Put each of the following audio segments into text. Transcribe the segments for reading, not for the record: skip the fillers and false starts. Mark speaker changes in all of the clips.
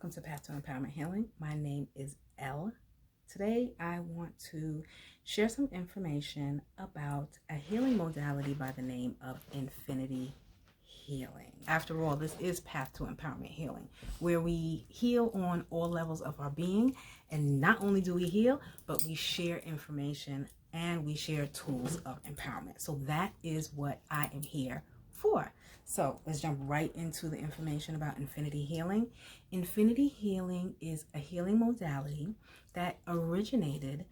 Speaker 1: welcome to Path to Empowerment Healing. My name is Elle. Today I want to share some information about a healing modality by the name of Infinity Healing. After all, this is Path to Empowerment Healing, where we heal on all levels of our being, and not only do we heal, but we share information and we share tools of empowerment. So that is what I am here for. So let's jump right into the information about Infinity Healing. Infinity Healing is a healing modality that originated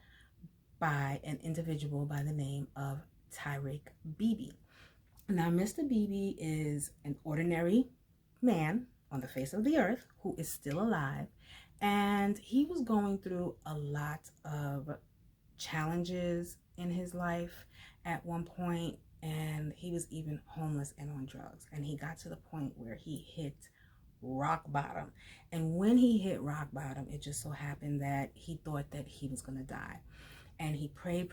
Speaker 1: by an individual by the name of Tyrick Beebe. Now, Mr. Beebe is an ordinary man on the face of the earth who is still alive, and he was going through a lot of challenges in his life at one point, and he was even homeless and on drugs, and he got to the point where he hit rock bottom. And when he hit rock bottom, it just so happened that he thought that he was going to die, and he prayed,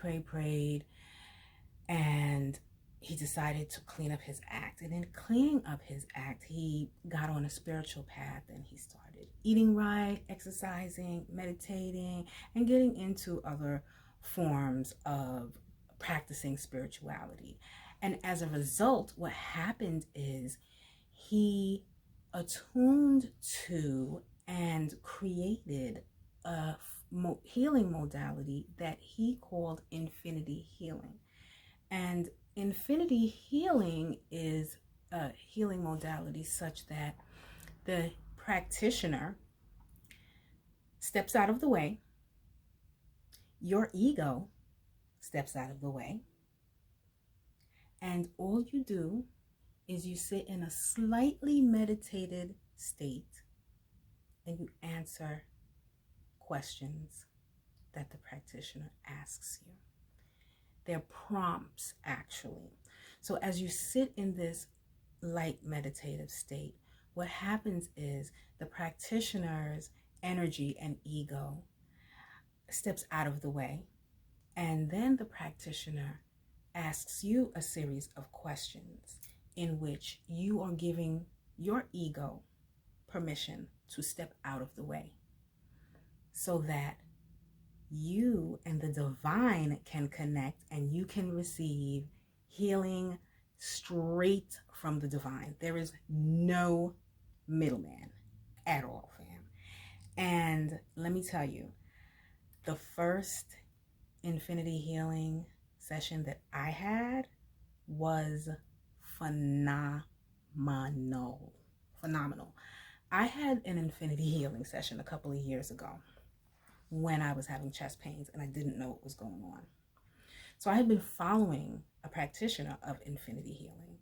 Speaker 1: and he decided to clean up his act. And in cleaning up his act, he got on a spiritual path, and he started eating right, exercising, meditating, and getting into other forms of practicing spirituality. And as a result, what happened is he attuned to and created a healing modality that he called Infinity Healing. And Infinity Healing is a healing modality such that the practitioner steps out of the way, your ego steps out of the way, and all you do is you sit in a slightly meditated state and you answer questions that the practitioner asks you. They're prompts, actually. So as you sit in this light meditative state, what happens is the practitioner's energy and ego steps out of the way, and then the practitioner asks you a series of questions in which you are giving your ego permission to step out of the way so that you and the divine can connect and you can receive healing straight from the divine. There is no middleman at all, fam. And let me tell you, the first Infinity Healing session that I had was phenomenal. I had an Infinity Healing session a couple of years ago when I was having chest pains and I didn't know what was going on. So I had been following a practitioner of Infinity Healing,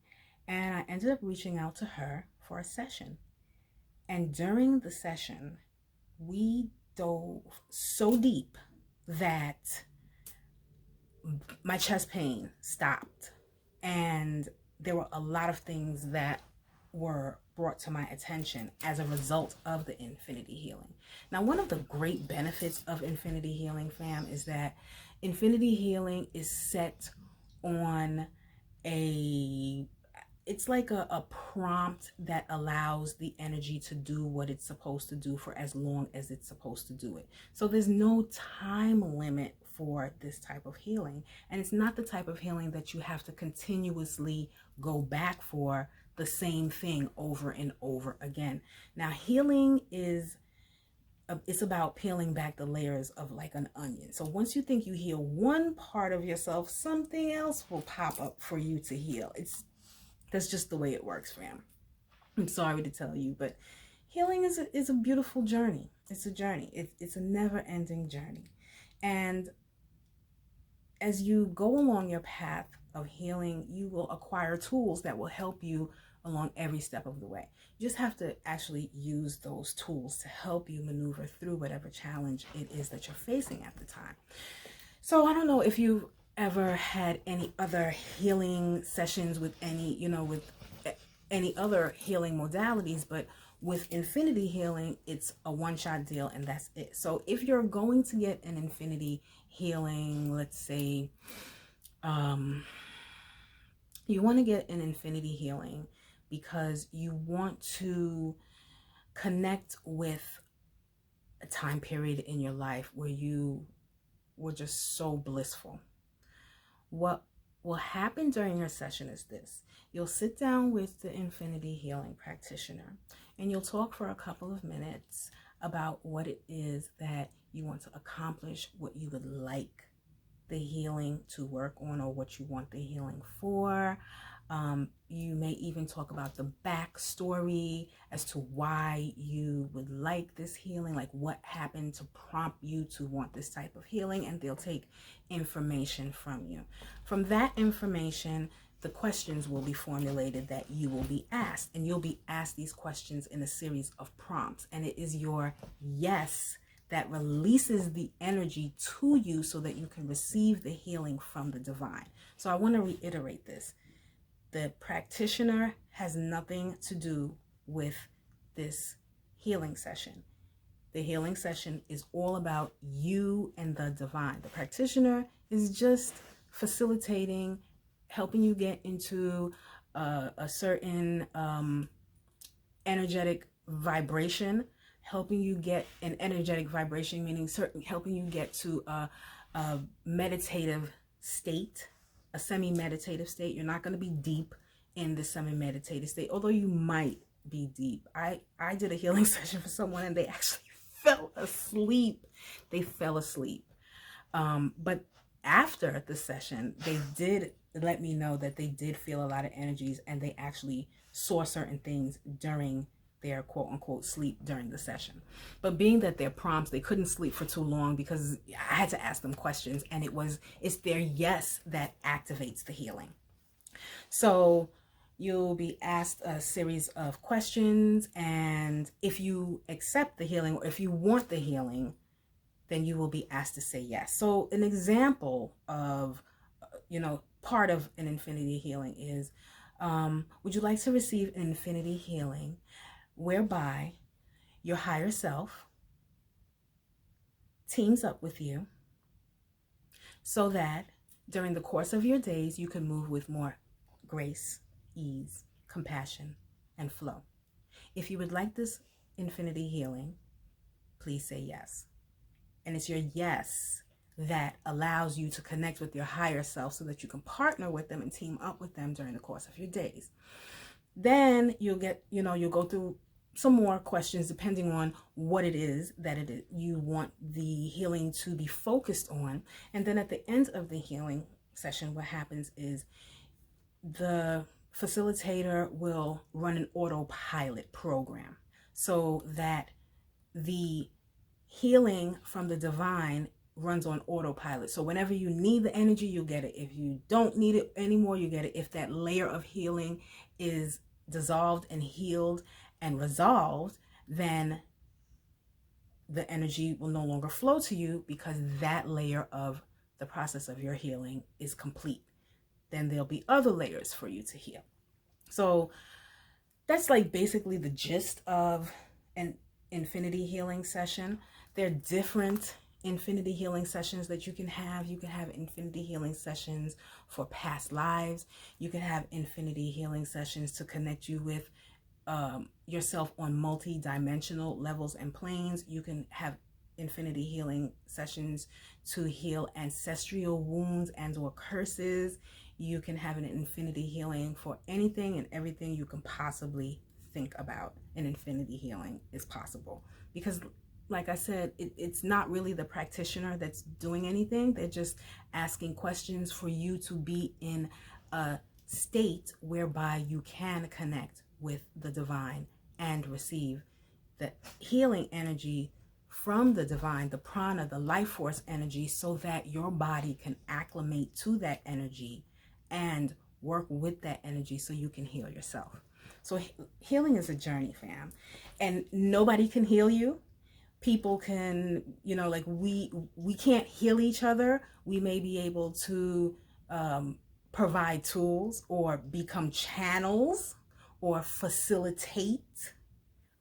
Speaker 1: and I ended up reaching out to her for a session. And during the session, we dove so deep that my chest pain stopped, and there were a lot of things that were brought to my attention as a result of the Infinity Healing. Now, one of the great benefits of Infinity Healing, fam, is that Infinity Healing is set on it's like a prompt that allows the energy to do what it's supposed to do for as long as it's supposed to do it. So there's no time limit for this type of healing. And it's not the type of healing that you have to continuously go back for the same thing over and over again. Now, healing it's about peeling back the layers of like an onion. So once you think you heal one part of yourself, something else will pop up for you to heal. That's just the way it works, fam. I'm sorry to tell you, but healing is a beautiful journey. It's a journey. It's a never-ending journey. And as you go along your path of healing, you will acquire tools that will help you along every step of the way. You just have to actually use those tools to help you maneuver through whatever challenge it is that you're facing at the time. So I don't know if you've ever had any other healing sessions with any other healing modalities, but with Infinity Healing, it's a one-shot deal and that's it. So if you're going to get an Infinity Healing, let's say you want to get an Infinity Healing because you want to connect with a time period in your life where you were just so blissful. What will happen during your session is this. You'll sit down with the Infinity Healing Practitioner and you'll talk for a couple of minutes about what it is that you want to accomplish, what you would like the healing to work on, or what you want the healing for. You may even talk about the backstory as to why you would like this healing, like what happened to prompt you to want this type of healing, and they'll take information from you. From that information, the questions will be formulated that you will be asked, and you'll be asked these questions in a series of prompts, and it is your yes that releases the energy to you so that you can receive the healing from the divine. So I want to reiterate this. The practitioner has nothing to do with this healing session. The healing session is all about you and the divine. The practitioner is just facilitating, helping you get into a certain energetic vibration, helping you get an energetic vibration, meaning helping you get to a meditative state, a semi-meditative state. You're not going to be deep in the semi-meditative state, although you might be deep. I did a healing session for someone and they actually fell asleep. They fell asleep. But after the session, they did let me know that they did feel a lot of energies and they actually saw certain things during their quote unquote sleep during the session. But being that they're prompts, they couldn't sleep for too long because I had to ask them questions, and it's their yes that activates the healing. So you'll be asked a series of questions, and if you accept the healing or if you want the healing, then you will be asked to say yes. So an example of, part of an infinity healing is, would you like to receive an infinity healing whereby your higher self teams up with you so that during the course of your days, you can move with more grace, ease, compassion, and flow? If you would like this infinity healing, please say yes. And it's your yes that allows you to connect with your higher self so that you can partner with them and team up with them during the course of your days. Then you'll go through some more questions depending on what it is that you want the healing to be focused on. And then at the end of the healing session, what happens is the facilitator will run an autopilot program so that the healing from the divine runs on autopilot. So whenever you need the energy, you get it. If you don't need it anymore, you get it. If that layer of healing is dissolved and healed and resolved, then the energy will no longer flow to you because that layer of the process of your healing is complete. Then there'll be other layers for you to heal. So that's like basically the gist of an infinity healing session. There are different infinity healing sessions that you can have. You can have infinity healing sessions for past lives. You can have infinity healing sessions to connect you with yourself on multi-dimensional levels and planes. You can have infinity healing sessions to heal ancestral wounds and or curses. You can have an infinity healing for anything and everything you can possibly think about. An infinity healing is possible because, like I said, it's not really the practitioner that's doing anything. They're just asking questions for you to be in a state whereby you can connect with the divine and receive the healing energy from the divine, the prana, the life force energy, so that your body can acclimate to that energy and work with that energy so you can heal yourself. So healing is a journey, fam, and nobody can heal you. People can, like we can't heal each other. We may be able to provide tools or become channels or facilitate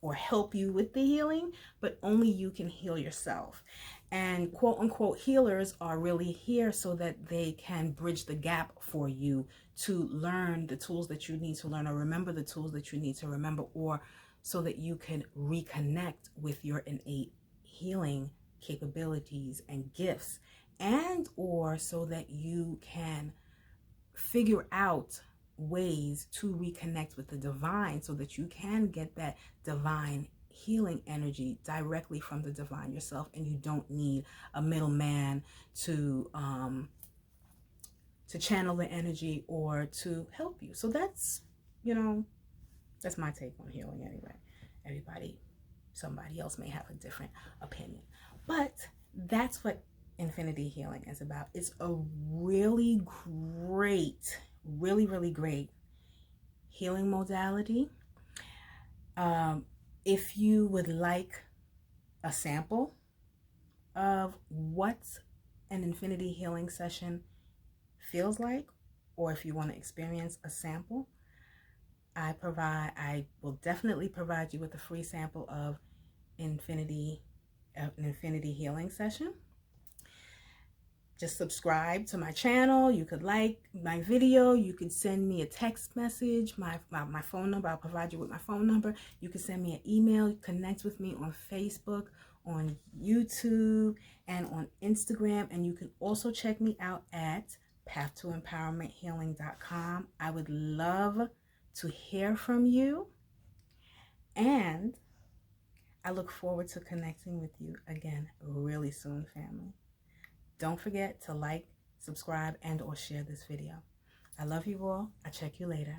Speaker 1: or help you with the healing, but only you can heal yourself. And quote unquote healers are really here so that they can bridge the gap for you to learn the tools that you need to learn, or remember the tools that you need to remember, or so that you can reconnect with your innate healing capabilities and gifts, and or so that you can figure out ways to reconnect with the divine so that you can get that divine healing energy directly from the divine yourself, and you don't need a middleman to channel the energy or to help you. So that's, that's my take on healing anyway. Somebody else may have a different opinion, but that's what Infinity Healing is about. It's a really great, really great healing modality. If you would like a sample of what an Infinity Healing session feels like, or if you want to experience a sample, I will definitely provide you with a free sample of an Infinity Healing session. Just subscribe to my channel. You could like my video. You could send me a text message. My phone number, I'll provide you with my phone number. You can send me an email. Connect with me on Facebook, on YouTube, and on Instagram. And you can also check me out at pathtoempowermenthealing.com. I would love to hear from you. And I look forward to connecting with you again really soon, family. Don't forget to like, subscribe, and or share this video. I love you all. I'll check you later.